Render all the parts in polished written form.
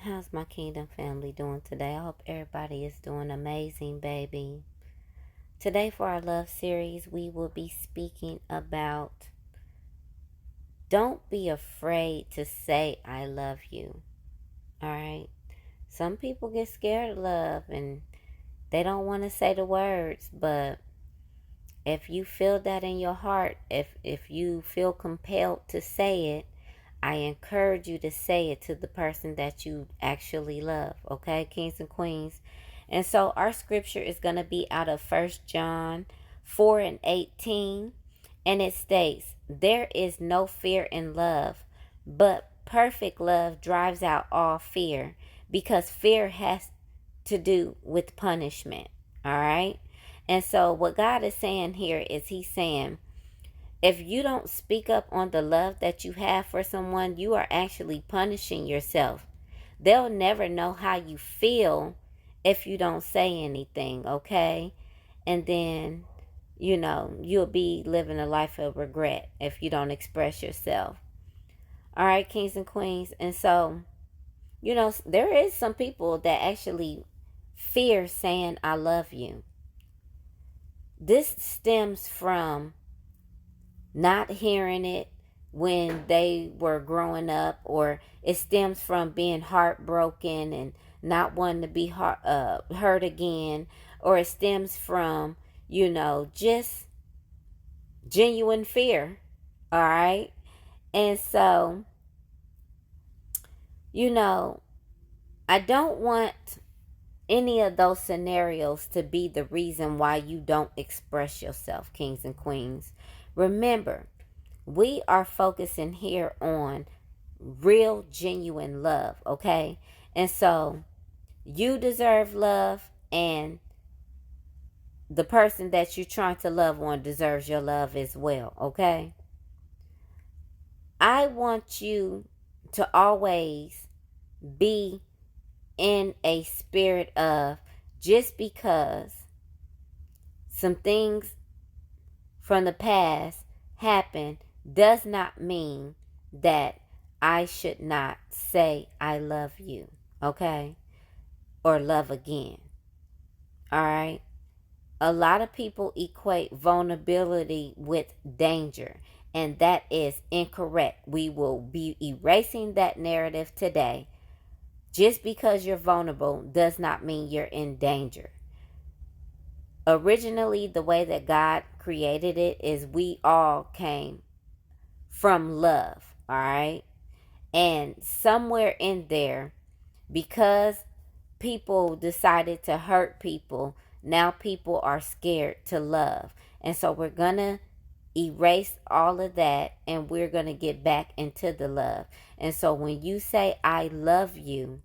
How's my kingdom family doing today? I hope everybody is doing amazing, baby. Today, for our love series, we will be speaking about don't be afraid to say I love you. All right? Some people get scared of love and they don't want to say the words, but if you feel that in your heart, if you feel compelled to say it, I encourage you to say it to the person that you actually love. Okay, kings and queens. And so our scripture is going to be out of 1 John 4:18. And it states, there is no fear in love, but perfect love drives out all fear, because fear has to do with punishment. All right. And so what God is saying here is he's saying, if you don't speak up on the love that you have for someone, you are actually punishing yourself. They'll never know how you feel if you don't say anything, okay? And then, you'll be living a life of regret if you don't express yourself. All right, kings and queens. And so, there is some people that actually fear saying I love you. This stems from not hearing it when they were growing up, or it stems from being heartbroken and not wanting to be hurt again, or it stems from, just genuine fear. All right. And so, I don't want any of those scenarios to be the reason why you don't express yourself, kings and queens. Remember, we are focusing here on real, genuine love, okay? And so you deserve love, and the person that you're trying to love on deserves your love as well, okay? I want you to always be in a spirit of, just because some things from the past happen does not mean that I should not say I love you, okay? Or love again. All right? A lot of people equate vulnerability with danger, and that is incorrect. We will be erasing that narrative today. Just because you're vulnerable does not mean you're in danger. Originally, the way that God created it is we all came from love, all right? And somewhere in there, because people decided to hurt people, now people are scared to love. And so we're going to erase all of that, and we're going to get back into the love. And so when you say I love you,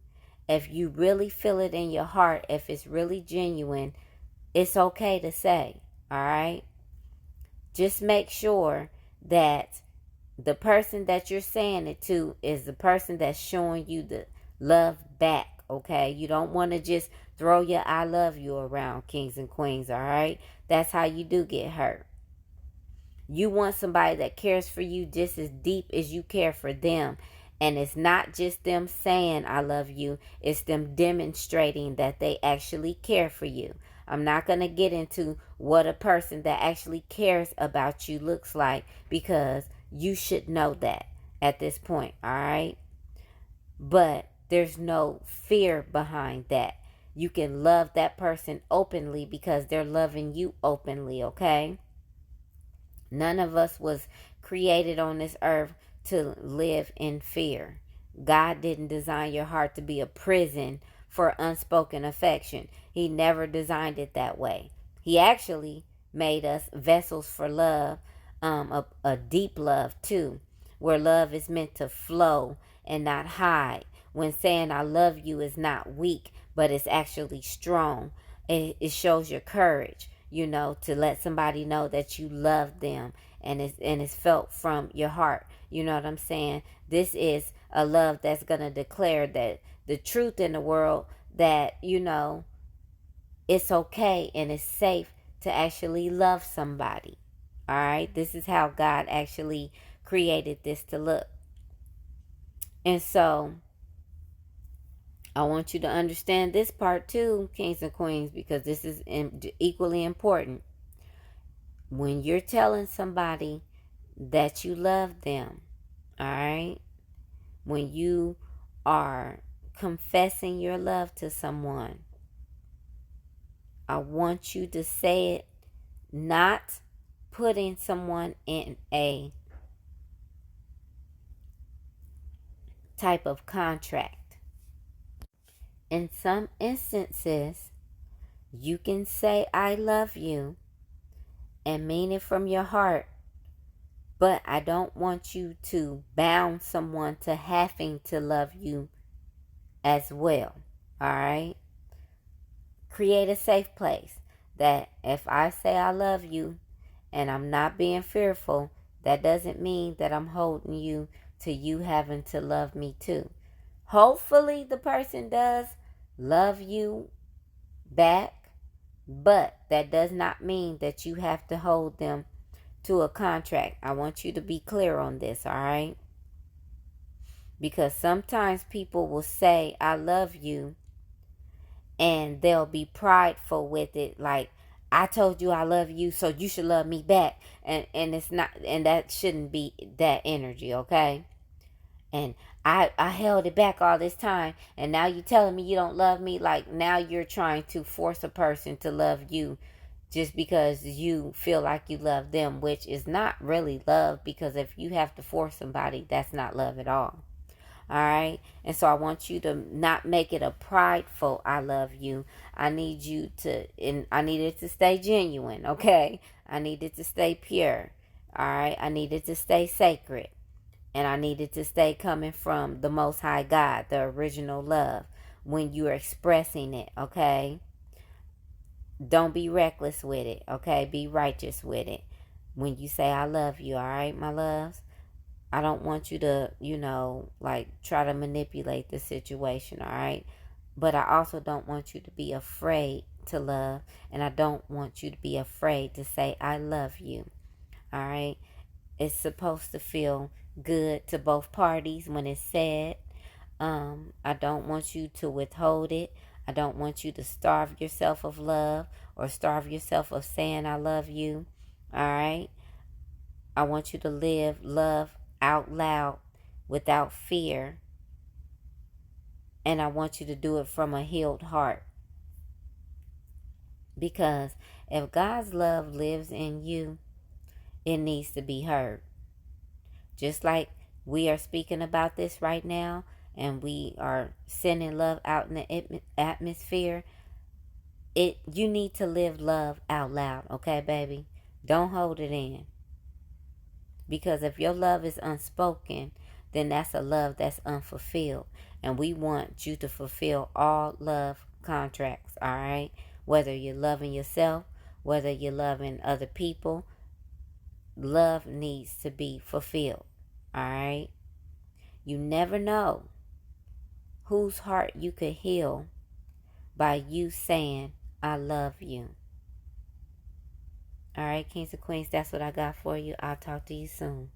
if you really feel it in your heart, if it's really genuine, it's okay to say, all right? Just make sure that the person that you're saying it to is the person that's showing you the love back, okay? You don't want to just throw your I love you around, kings and queens, all right? That's how you do get hurt. You want somebody that cares for you just as deep as you care for them. And it's not just them saying I love you, it's them demonstrating that they actually care for you. I'm not going to get into what a person that actually cares about you looks like, because you should know that at this point, all right? But there's no fear behind that. You can love that person openly because they're loving you openly, okay? None of us was created on this earth to live in fear. God didn't design your heart to be a prison for unspoken affection. He never designed it that way. He actually made us vessels for love, a deep love too, where love is meant to flow and not hide. When saying I love you is not weak, but it's actually strong. It shows your courage, to let somebody know that you love them, and it's felt from your heart. You know what I'm saying? This is a love that's going to declare that the truth in the world, that, it's okay and it's safe to actually love somebody. All right? This is how God actually created this to look. And so I want you to understand this part too, kings and queens, because this is equally important. When you're telling somebody that you love them, all right? When you are confessing your love to someone, I want you to say it not putting someone in a type of contract. In some instances, you can say, I love you, and mean it from your heart, but I don't want you to bound someone to having to love you as well. All right? Create a safe place that if I say I love you and I'm not being fearful, that doesn't mean that I'm holding you to you having to love me too. Hopefully the person does love you back, but that does not mean that you have to hold them to a contract. I want you to be clear on this, all right? Because sometimes people will say, I love you, and they'll be prideful with it, like, I told you I love you, so you should love me back. And it's not, and that shouldn't be that energy, okay? And I held it back all this time, and now you telling me you don't love me. Like, now you're trying to force a person to love you just because you feel like you love them, which is not really love, because if you have to force somebody, that's not love at all. All right. And so I want you to not make it a prideful I love you. I need you to, and I need it to stay genuine. Okay. I need it to stay pure. All right. I need it to stay sacred. And I need it to stay coming from the Most High God, the original love, when you're expressing it. Okay. Don't be reckless with it. Okay. Be righteous with it. When you say I love you. All right, my loves. I don't want you to, like try to manipulate the situation, all right? But I also don't want you to be afraid to love, and I don't want you to be afraid to say, I love you, all right? It's supposed to feel good to both parties when it's said. I don't want you to withhold it. I don't want you to starve yourself of love or starve yourself of saying I love you, all right? I want you to live love out loud without fear. And I want you to do it from a healed heart. Because if God's love lives in you, it needs to be heard. Just like we are speaking about this right now, and we are sending love out in the atmosphere, you need to live love out loud, okay, baby? Don't hold it in. Because if your love is unspoken, then that's a love that's unfulfilled. And we want you to fulfill all love contracts, all right? Whether you're loving yourself, whether you're loving other people, love needs to be fulfilled, all right? You never know whose heart you could heal by you saying, I love you. All right, kings and queens, that's what I got for you. I'll talk to you soon.